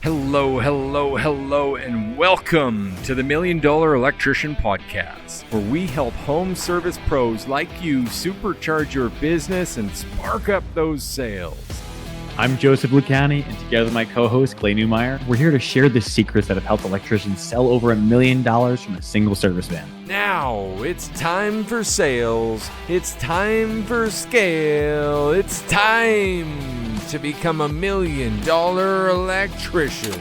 Hello, hello, hello, and welcome to the $1 Million Electrician Podcast, where we help home service pros like you supercharge your business and spark up those sales. I'm Joseph Lucani, and together with my co-host, Clay Newmeyer, we're here to share the secrets that have helped electricians sell over $1 million from a single service van. Now, it's time for sales. It's time for scale. It's time to become $1 million electrician.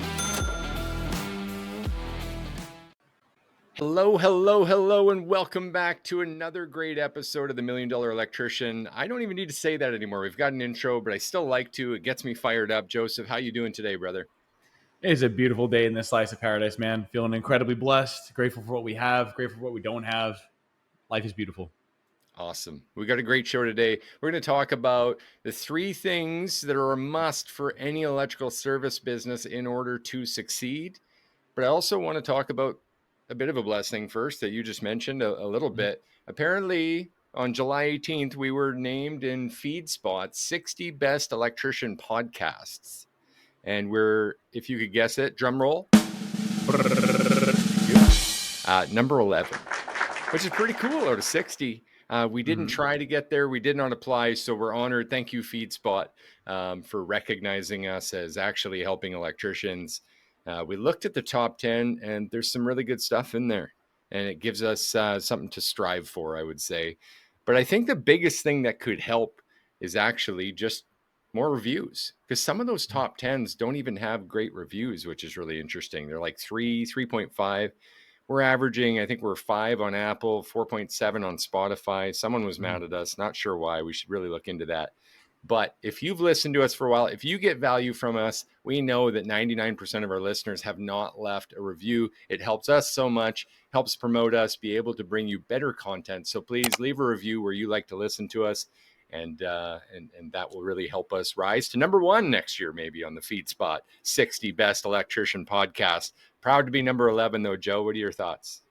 Hello, hello, hello, and welcome back to another great episode of the $1 Million Electrician. I don't even need to say that anymore. We've got an intro, but I still like to. It gets me fired up. Joseph, how you doing today, brother? It is a beautiful day in this slice of paradise, man. Feeling incredibly blessed, grateful for what we have, grateful for what we don't have. Life is beautiful. Awesome. We got a great show today. We're going to talk about the 3 things that are a must for any electrical service business in order to succeed. But I also want to talk about a bit of a blessing first that you just mentioned a little bit. Apparently, on July 18th, we were named in Feedspot 60 Best Electrician Podcasts. And we're, if you could guess it, drum roll, number 11, which is pretty cool out of 60. We didn't try to get there. We did not apply. So we're honored. Thank you, Feedspot, for recognizing us as actually helping electricians. We looked at the top 10 and there's some really good stuff in there. And it gives us something to strive for, I would say. But I think the biggest thing that could help is actually just more reviews. Because some of those top 10s don't even have great reviews, which is really interesting. They're like 3, 3.5. We're averaging, I think we're 5 on Apple, 4.7 on Spotify. Someone was mad at us. Not sure why. We should really look into that. But if you've listened to us for a while, if you get value from us, we know that 99% of our listeners have not left a review. It helps us so much, helps promote us, be able to bring you better content. So please leave a review where you like to listen to us. And that will really help us rise to number 1 next year, maybe on the Feedspot 60 Best Electrician Podcast. Proud to be number 11, though, Joe. What are your thoughts?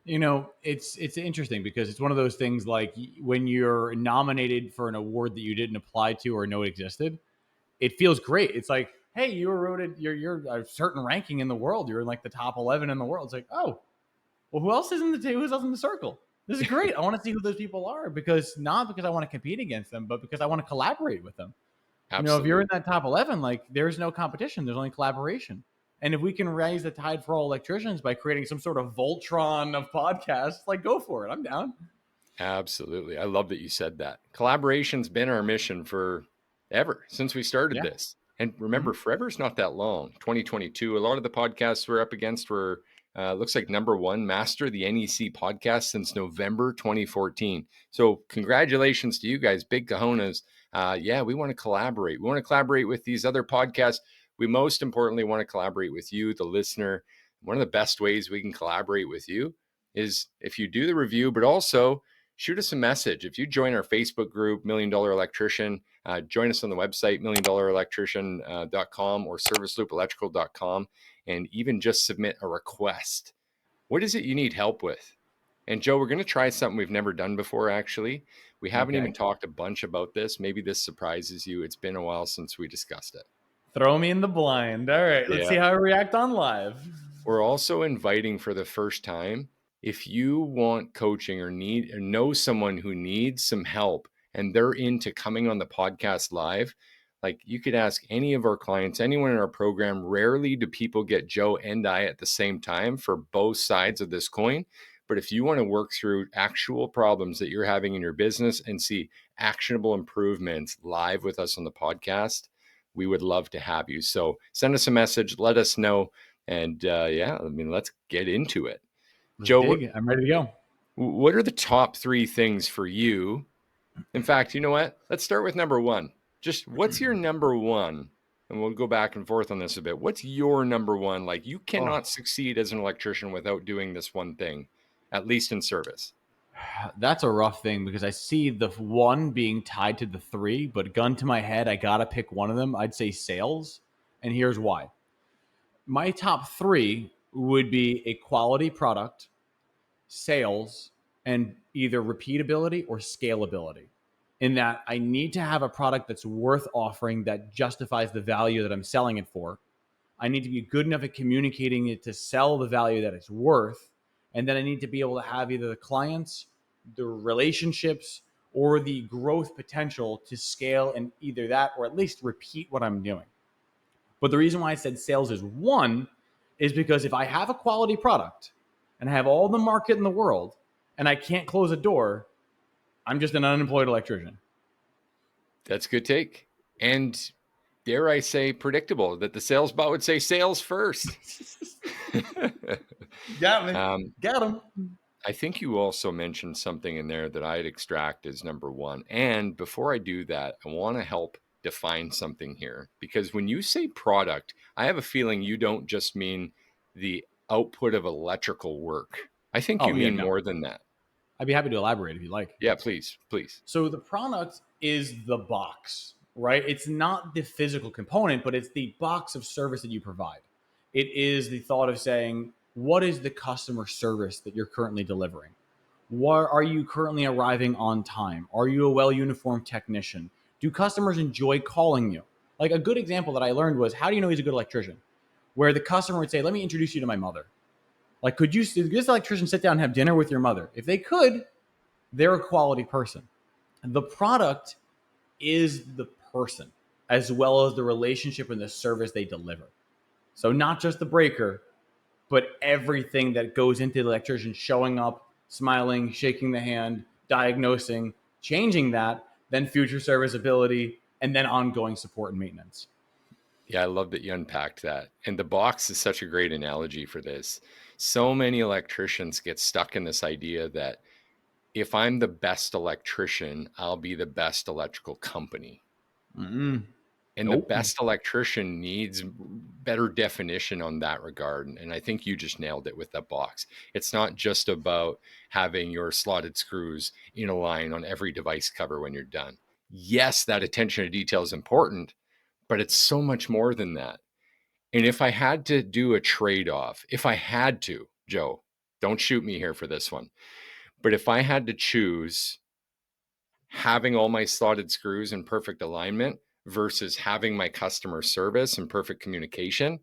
You know, it's interesting because it's one of those things like when you're nominated for an award that you didn't apply to or know existed, it feels great. It's like, hey, you were voted, you're a certain ranking in the world. You're in like the top 11 in the world. It's like, oh, well, who's else in the circle? This is great. I want to see who those people are not because I want to compete against them, but because I want to collaborate with them. Absolutely. You know, if you're in that top 11, like there's no competition, there's only collaboration. And if we can raise the tide for all electricians by creating some sort of Voltron of podcasts, like go for it. I'm down. Absolutely. I love that you said that. Collaboration's been our mission for ever since we started this. And remember, forever's not that long. 2022, a lot of the podcasts we're up against were, looks like number 1 master the NEC podcast since November 2014. So congratulations to you guys, big cojones. We want to collaborate. We want to collaborate with these other podcasts. We most importantly want to collaborate with you, the listener. One of the best ways we can collaborate with you is if you do the review, but also shoot us a message. If you join our Facebook group, $1 Million Electrician, join us on the website, $1millionelectrician.com or serviceloopelectrical.com, and even just submit a request. What is it you need help with? And Joe, we're going to try something we've never done before, actually. We haven't even talked a bunch about this. Maybe this surprises you. It's been a while since we discussed it. Throw me in the blind. All right, let's see how I react on live. We're also inviting for the first time, if you want coaching or know someone who needs some help and they're into coming on the podcast live, like you could ask any of our clients, anyone in our program. Rarely do people get Joe and I at the same time for both sides of this coin. But if you want to work through actual problems that you're having in your business and see actionable improvements live with us on the podcast, we would love to have you. So send us a message, let us know. And let's get into it. Joe, I'm ready to go. What are the top 3 things for you? In fact, you know what? Let's start with number 1. Just what's your number 1? And we'll go back and forth on this a bit. What's your number 1? Like you cannot succeed as an electrician without doing this one thing, at least in service. That's a rough thing because I see the 1 being tied to the 3, but gun to my head, I got to pick one of them. I'd say sales. And here's why. My top 3 would be a quality product, sales, and either repeatability or scalability. In that I need to have a product that's worth offering that justifies the value that I'm selling it for. I need to be good enough at communicating it to sell the value that it's worth. And then I need to be able to have either the clients, the relationships, or the growth potential to scale and either that or at least repeat what I'm doing. But the reason why I said sales is one is because if I have a quality product and I have all the market in the world and I can't close a door, I'm just an unemployed electrician. That's a good take. And dare I say, predictable that the sales bot would say sales first. Got me. um, Got him. I think you also mentioned something in there that I'd extract as number one. And before I do that, I want to help define something here, because when you say product, I have a feeling you don't just mean the output of electrical work. I think you Oh, yeah, mean no. more than that. I'd be happy to elaborate if you like. Yeah, please, please. So the product is the box, right? It's not the physical component, but it's the box of service that you provide. It is the thought of saying, what is the customer service that you're currently delivering? What are you currently arriving on time? Are you a well-uniformed technician? Do customers enjoy calling you? Like a good example that I learned was, how do you know he's a good electrician? Where the customer would say, let me introduce you to my mother. Like, could this electrician sit down and have dinner with your mother? If they could, they're a quality person. The product is the person as well as the relationship and the service they deliver. So not just the breaker, but everything that goes into the electrician showing up, smiling, shaking the hand, diagnosing, changing that, then future serviceability, and then ongoing support and maintenance. Yeah, I love that you unpacked that. And the box is such a great analogy for this. So many electricians get stuck in this idea that if I'm the best electrician, I'll be the best electrical company. Mm-mm. And the Nope. best electrician needs better definition on that regard. And I think you just nailed it with that box. It's not just about having your slotted screws in a line on every device cover when you're done. Yes, that attention to detail is important, but it's so much more than that. And if I had to do a trade-off, if I had to, Joe, don't shoot me here for this one, but if I had to choose having all my slotted screws in perfect alignment versus having my customer service and perfect communication,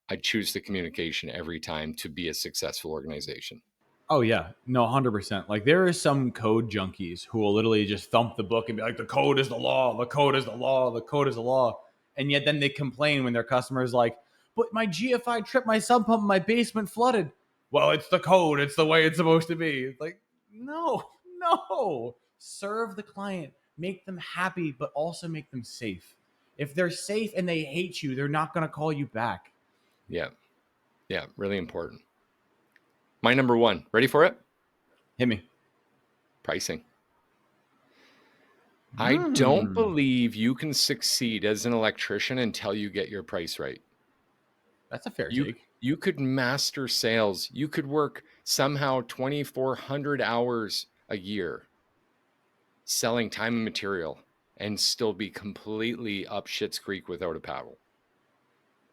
I choose the communication every time to be a successful organization. Oh yeah, no, 100%. Like there are some code junkies who will literally just thump the book and be like, "The code is the law. The code is the law. The code is the law," and yet then they complain when their customer is like, "But my GFI tripped my sump pump in my basement flooded." Well, it's the code. It's the way it's supposed to be. It's like, no, no. Serve the client, make them happy, but also make them safe. If they're safe and they hate you, they're not going to call you back. Yeah. Yeah. Really important. My number one, ready for it? Hit me. Pricing. I don't Hmm. believe you can succeed as an electrician until you get your price right. That's a fair You take. you could master sales. You could work somehow 2,400 hours a year selling time and material and still be completely up shit's creek without a paddle.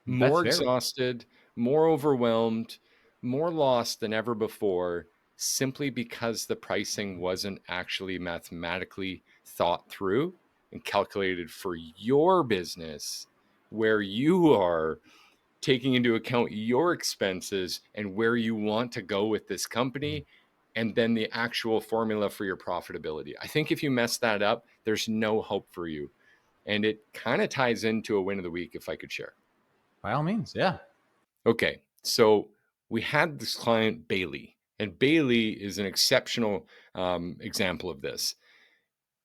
That's More fair. exhausted, more overwhelmed, more lost than ever before, simply because the pricing wasn't actually mathematically thought through and calculated for your business, where you are taking into account your expenses and where you want to go with this company, and then the actual formula for your profitability. I think if you mess that up, there's no hope for you. And it kind of ties into a win of the week, if I could share. By all means, yeah. Okay, so we had this client, Bailey, and Bailey is an exceptional example of this.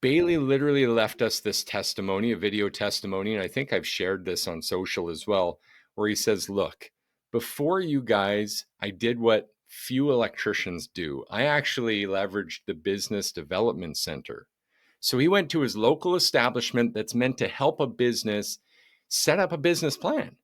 Bailey literally left us this testimony, a video testimony, and I think I've shared this on social as well, where he says, look, before you guys, I did what few electricians do. I actually leveraged the Business Development Center. So he went to his local establishment that's meant to help a business set up a business plan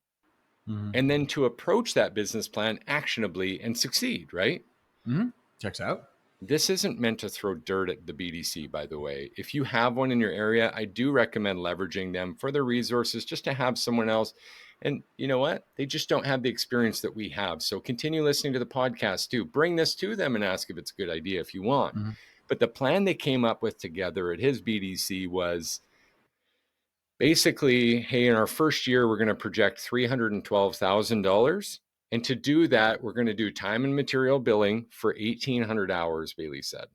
Mm-hmm. and then to approach that business plan actionably and succeed, right? Mm-hmm. Checks out. This isn't meant to throw dirt at the BDC, by the way. If you have one in your area, I do recommend leveraging them for their resources just to have someone else. And you know what? They just don't have the experience that we have. So continue listening to the podcast too. Bring this to them and ask if it's a good idea if you want. Mm-hmm. But the plan they came up with together at his BDC was Basically, hey, in our first year, we're going to project $312,000. And to do that, we're going to do time and material billing for 1,800 hours, Bailey said.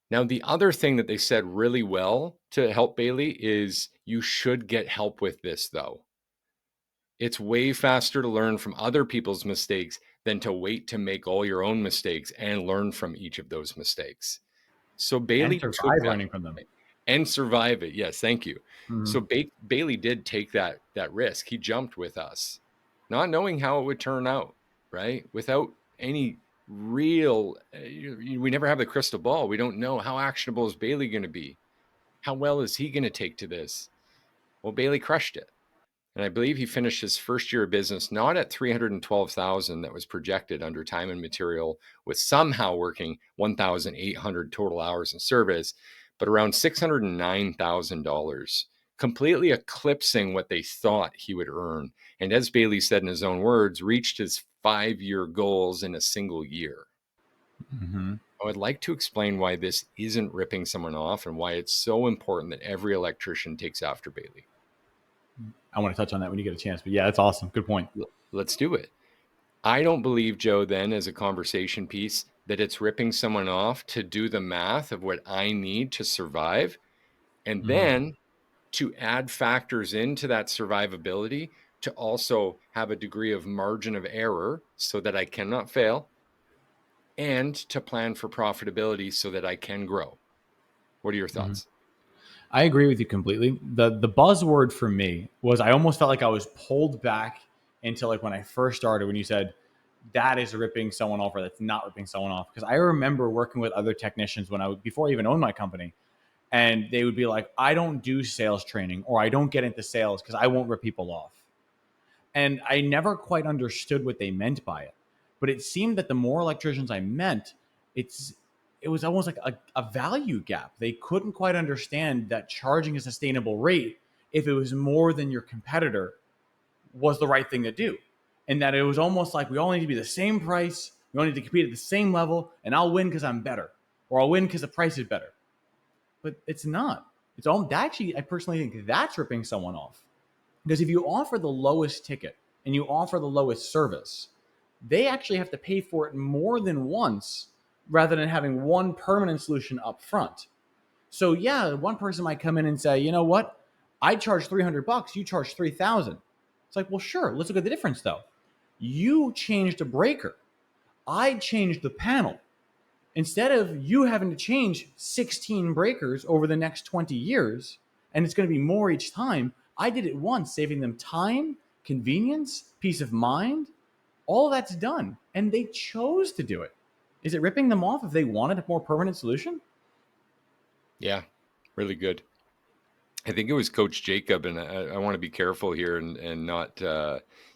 Now, the other thing that they said really well to help Bailey is you should get help with this, though. It's way faster to learn from other people's mistakes than to wait to make all your own mistakes and learn from each of those mistakes. So And Bailey took survive that learning from them. and survive it. Yes, thank you. Mm-hmm. So Bailey did take that risk. He jumped with us, not knowing how it would turn out, right? Without any real, we never have the crystal ball. We don't know how actionable is Bailey going to be. How well is he going to take to this? Well, Bailey crushed it. And I believe he finished his first year of business not at 312,000 that was projected under time and material, with somehow working 1,800 total hours in service, but around $609,000, completely eclipsing what they thought he would earn. And as Bailey said in his own words, reached his 5-year goals in a single year. Mm-hmm. I would like to explain why this isn't ripping someone off and why it's so important that every electrician takes after Bailey. I want to touch on that when you get a chance, but yeah, that's awesome. Good point. Let's do it. I don't believe, Joe, then as a conversation piece, that it's ripping someone off to do the math of what I need to survive. And Mm-hmm. then to add factors into that survivability to also have a degree of margin of error so that I cannot fail, and to plan for profitability so that I can grow. What are your Mm-hmm. thoughts? I agree with you completely. The buzzword for me was I almost felt like I was pulled back into like when I first started when you said that is ripping someone off or that's not ripping someone off. Because I remember working with other technicians when before I even owned my company, and they would be like, I don't do sales training or I don't get into sales because I won't rip people off. And I never quite understood what they meant by it. But it seemed that the more electricians I met, it's it was almost like a value gap. They couldn't quite understand that charging a sustainable rate, if it was more than your competitor, was the right thing to do. And that it was almost like we all need to be the same price, we all need to compete at the same level, and I'll win because I'm better, or I'll win because the price is better. But it's not. It's all actually, I personally think that's ripping someone off. Because if you offer the lowest ticket and you offer the lowest service, they actually have to pay for it more than once rather than having one permanent solution up front. So yeah, one person might come in and say, you know what? I charge $300, you charge 3,000. It's like, well, sure. Let's look at the difference though. You changed a breaker. I changed the panel. Instead of you having to change 16 breakers over the next 20 years, and it's going to be more each time, I did it once, saving them time, convenience, peace of mind. All that's done. And they chose to do it. Is it ripping them off if they wanted a more permanent solution? Yeah, really good. I think it was Coach Jacob, and I want to be careful here and not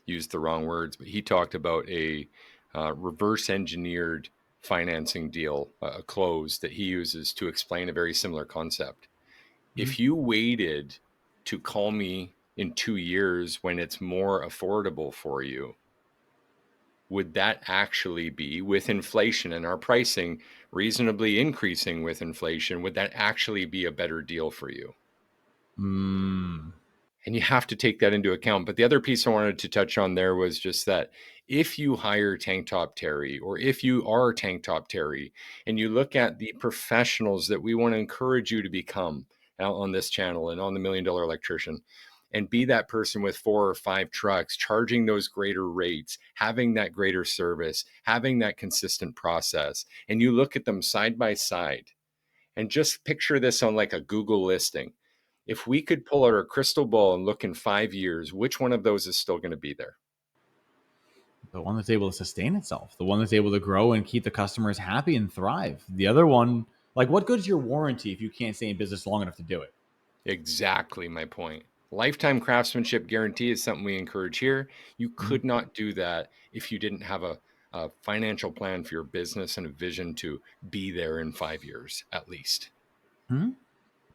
use the wrong words, but he talked about a reverse engineered financing deal, a close that he uses to explain a very similar concept. Mm-hmm. If you waited to call me in 2 years when it's more affordable for you, would that actually be, with inflation and our pricing reasonably increasing with inflation, would that actually be a better deal for you? Mm. And you have to take that into account. But the other piece I wanted to touch on there was just that if you hire Tank Top Terry, or if you are Tank Top Terry, and you look at the professionals that we want to encourage you to become out on this channel and on the $1 Million Electrician, and be that person with 4 or 5 trucks, charging those greater rates, having that greater service, having that consistent process, and you look at them side by side, and just picture this on like a Google listing. If we could pull out our crystal ball and look in 5 years, which one of those is still going to be there? The one that's able to sustain itself, the one that's able to grow and keep the customers happy and thrive. The other one, like, what good is your warranty if you can't stay in business long enough to do it? Exactly my point. Lifetime craftsmanship guarantee is something we encourage here. You Mm-hmm. could not do that if you didn't have a financial plan for your business and a vision to be there in 5 years at least. Mm-hmm.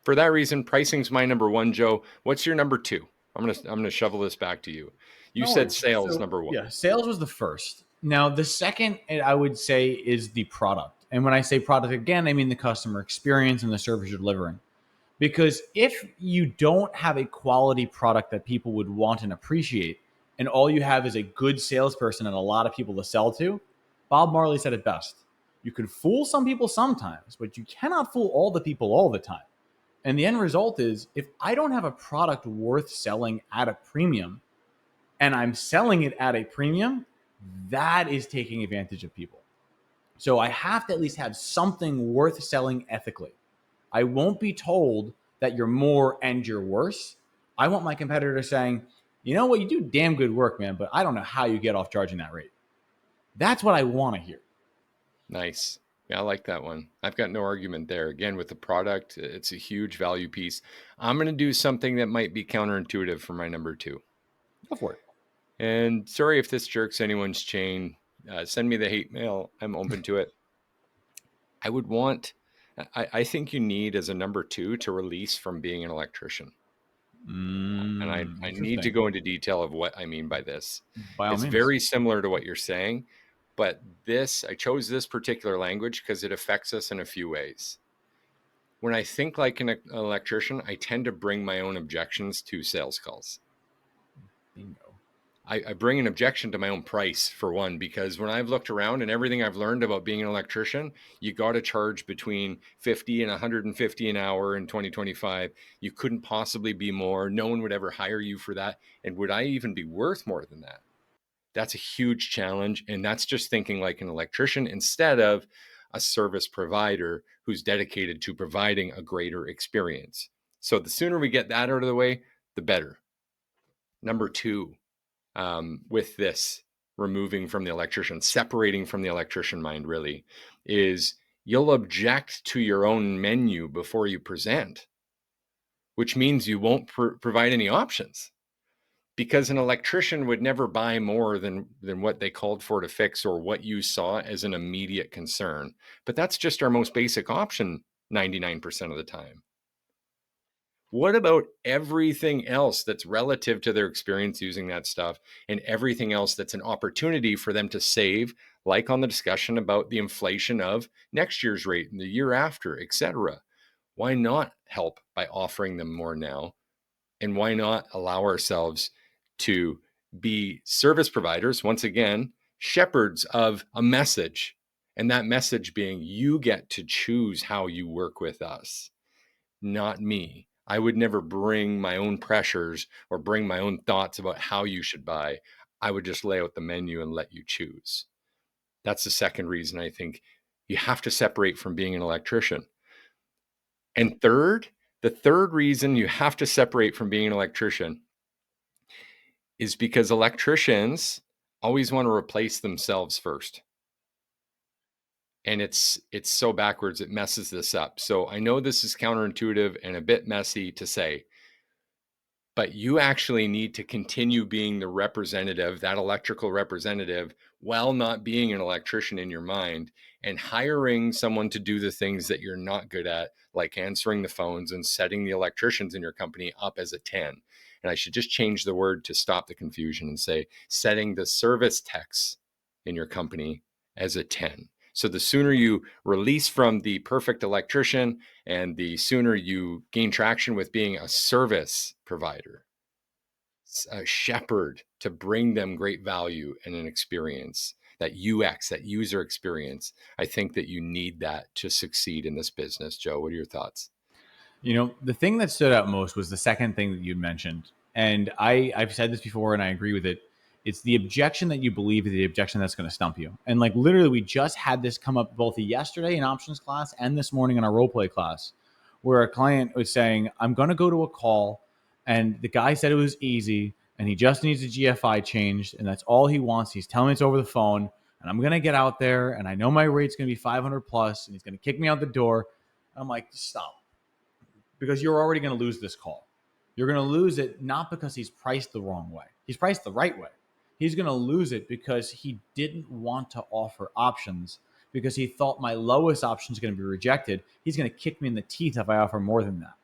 For that reason, pricing's my number one, Joe. What's your number two? I'm gonna shovel this back to you. You No said worries. sales So number one. yeah, sales was the first. Now the second, I would say, is the product. And when I say product again, I mean the customer experience and the service you're delivering. Because if you don't have a quality product that people would want and appreciate, and all you have is a good salesperson and a lot of people to sell to, Bob Marley said it best. You can fool some people sometimes, but you cannot fool all the people all the time. And the end result is if I don't have a product worth selling at a premium and I'm selling it at a premium, that is taking advantage of people. So I have to at least have something worth selling ethically. I won't be told that you're more and you're worse. I want my competitor saying, you know what, you do damn good work, man, but I don't know how you get off charging that rate. That's what I want to hear. Nice. Yeah, I like that one. I've got no argument there. Again, with the product, it's a huge value piece. I'm going to do something that might be counterintuitive for my number two. Go for it. And sorry if this jerks anyone's chain. Send me the hate mail. I'm open to it. I would want, I think you need as a number two to release from being an electrician. And I need to Interesting. go into detail of what I mean by this. By all It's means. very similar to what you're saying, but I chose this particular language because it affects us in a few ways. When I think like an electrician, I tend to bring my own objections to sales calls. Bingo. I bring an objection to my own price, for one, because when I've looked around and everything I've learned about being an electrician, you got to charge between 50 and 150 an hour in 2025. You couldn't possibly be more. No one would ever hire you for that. And would I even be worth more than that? That's a huge challenge. And that's just thinking like an electrician instead of a service provider who's dedicated to providing a greater experience. So the sooner we get that out of the way, the better. Number two, with this removing from the electrician, separating from the electrician mind really, is you'll object to your own menu before you present, which means you won't provide any options, because an electrician would never buy more than what they called for to fix or what you saw as an immediate concern. But that's just our most basic option 99% of the time. What about everything else that's relative to their experience using that stuff and everything else that's an opportunity for them to save, like on the discussion about the inflation of next year's rate and the year after, etc.? Why not help by offering them more now? And why not allow ourselves to be service providers, once again, shepherds of a message, and that message being you get to choose how you work with us, not me. I would never bring my own pressures or bring my own thoughts about how you should buy. I would just lay out the menu and let you choose. That's the second reason I think you have to separate from being an electrician. And the third reason you have to separate from being an electrician is because electricians always want to replace themselves first. And it's so backwards, it messes this up. So I know this is counterintuitive and a bit messy to say, but you actually need to continue being the representative, that electrical representative, while not being an electrician in your mind, and hiring someone to do the things that you're not good at, like answering the phones and setting the electricians in your company up as a 10. And I should just change the word to stop the confusion and say setting the service techs in your company as a 10. So the sooner you release from the perfect electrician and the sooner you gain traction with being a service provider, a shepherd to bring them great value and an experience, that UX, that user experience, I think that you need that to succeed in this business. Joe, what are your thoughts? You know, the thing that stood out most was the second thing that you mentioned. And I've said this before and I agree with it. It's the objection that you believe is the objection that's going to stump you. And like literally, we just had this come up both yesterday in options class and this morning in our role play class, where a client was saying, I'm going to go to a call and the guy said it was easy and he just needs a GFI changed. And that's all he wants. He's telling me it's over the phone and I'm going to get out there and I know my rate's going to be 500 plus and he's going to kick me out the door. I'm like, stop, because you're already going to lose this call. You're going to lose it not because he's priced the wrong way. He's priced the right way. He's going to lose it because he didn't want to offer options because he thought my lowest option is going to be rejected. He's going to kick me in the teeth if I offer more than that.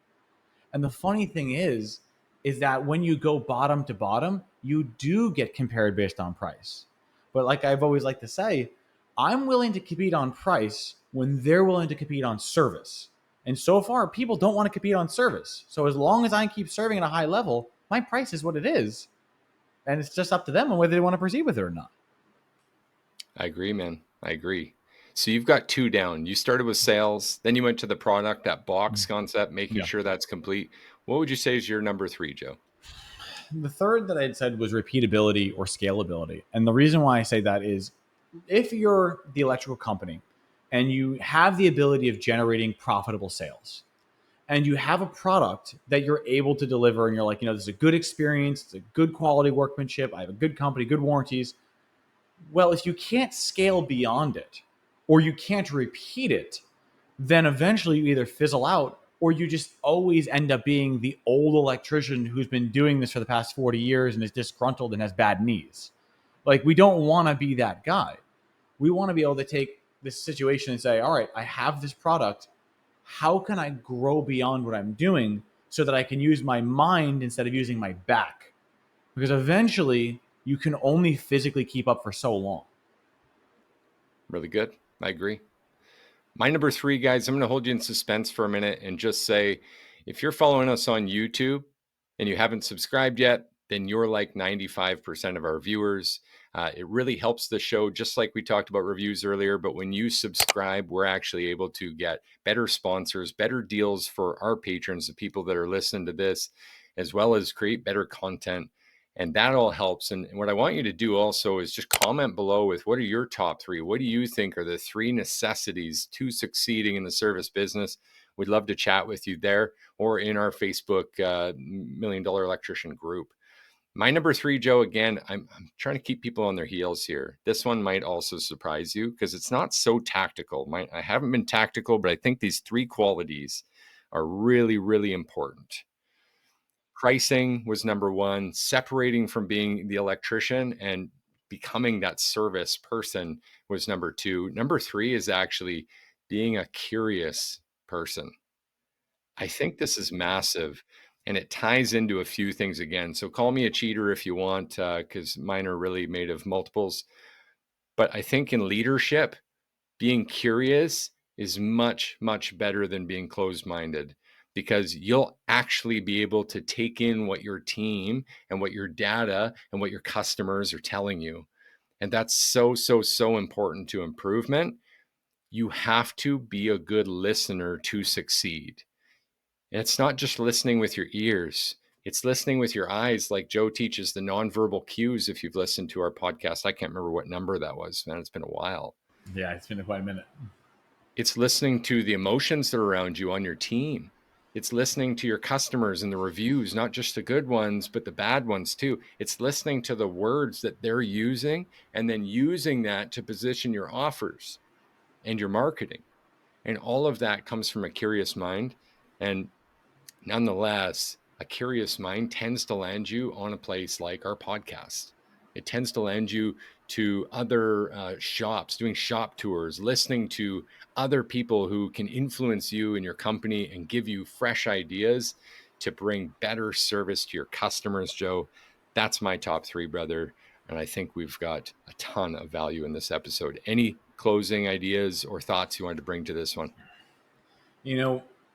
And the funny thing is that when you go bottom to bottom, you do get compared based on price. But like I've always liked to say, I'm willing to compete on price when they're willing to compete on service. And so far, people don't want to compete on service. So as long as I keep serving at a high level, my price is what it is. And it's just up to them on whether they want to proceed with it or not. I agree, man. I agree. So you've got 2 down. You started with sales, then you went to the product, that box concept, making Yeah. sure that's complete. What would you say is your number 3, Joe? The third that I'd said was repeatability or scalability. And the reason why I say that is if you're the electrical company and you have the ability of generating profitable sales and you have a product that you're able to deliver and you're like, this is a good experience, it's a good quality workmanship, I have a good company, good warranties. Well, if you can't scale beyond it or you can't repeat it, then eventually you either fizzle out or you just always end up being the old electrician who's been doing this for the past 40 years and is disgruntled and has bad knees. Like, we don't want to be that guy. We want to be able to take this situation and say, all right, I have this product. How can I grow beyond what I'm doing so that I can use my mind instead of using my back? Because eventually you can only physically keep up for so long. Really good. I agree. My number 3, guys, I'm going to hold you in suspense for a minute and just say, if you're following us on YouTube and you haven't subscribed yet, then you're like 95% of our viewers. It really helps the show, just like we talked about reviews earlier. But when you subscribe, we're actually able to get better sponsors, better deals for our patrons, the people that are listening to this, as well as create better content. And that all helps. And what I want you to do also is just comment below with what are your top 3? What do you think are the 3 necessities to succeeding in the service business? We'd love to chat with you there or in our Facebook $1 Million Electrician group. My number 3, Joe, again, I'm trying to keep people on their heels here. This one might also surprise you because it's not so tactical. I haven't been tactical, but I think these 3 qualities are really, really important. Pricing was number 1, separating from being the electrician and becoming that service person was number 2. Number 3 is actually being a curious person. I think this is massive and it ties into a few things again. So call me a cheater if you want, because mine are really made of multiples. But I think in leadership, being curious is much, much better than being closed-minded because you'll actually be able to take in what your team and what your data and what your customers are telling you. And that's so, so, so important to improvement. You have to be a good listener to succeed. And it's not just listening with your ears. It's listening with your eyes, like Joe teaches the nonverbal cues. If you've listened to our podcast, I can't remember what number that was, man. It's been a while. Yeah, it's been quite a minute. It's listening to the emotions that are around you on your team. It's listening to your customers and the reviews, not just the good ones, but the bad ones too. It's listening to the words that they're using and then using that to position your offers and your marketing. And all of that comes from a curious mind. And nonetheless, a curious mind tends to land you on a place like our podcast. It tends to land you to other shops, doing shop tours, listening to other people who can influence you and your company and give you fresh ideas to bring better service to your customers, Joe. That's my top 3, brother. And I think we've got a ton of value in this episode. Any closing ideas or thoughts you wanted to bring to this one?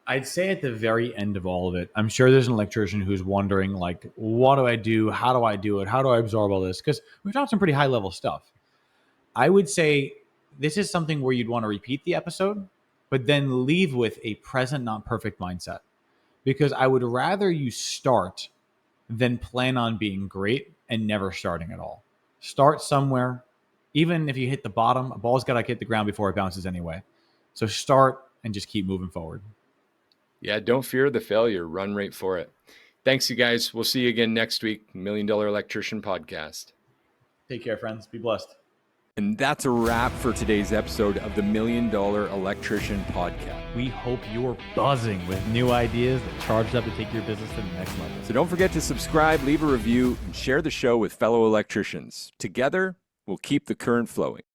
I'd say at the very end of all of it, I'm sure there's an electrician who's wondering, like, what do I do? How do I do it? How do I absorb all this? Because we've done some pretty high level stuff. I would say this is something where you'd want to repeat the episode, but then leave with a present, not perfect mindset. Because I would rather you start than plan on being great and never starting at all. Start somewhere. Even if you hit the bottom, a ball's got to hit the ground before it bounces anyway. So start and just keep moving forward. Yeah, don't fear the failure. Run right for it. Thanks, you guys. We'll see you again next week. $1 Million Electrician Podcast. Take care, friends. Be blessed. And that's a wrap for today's episode of the $1 Million Electrician Podcast. We hope you're buzzing with new ideas that charged up to take your business to the next level. So don't forget to subscribe, leave a review, and share the show with fellow electricians. Together, we'll keep the current flowing.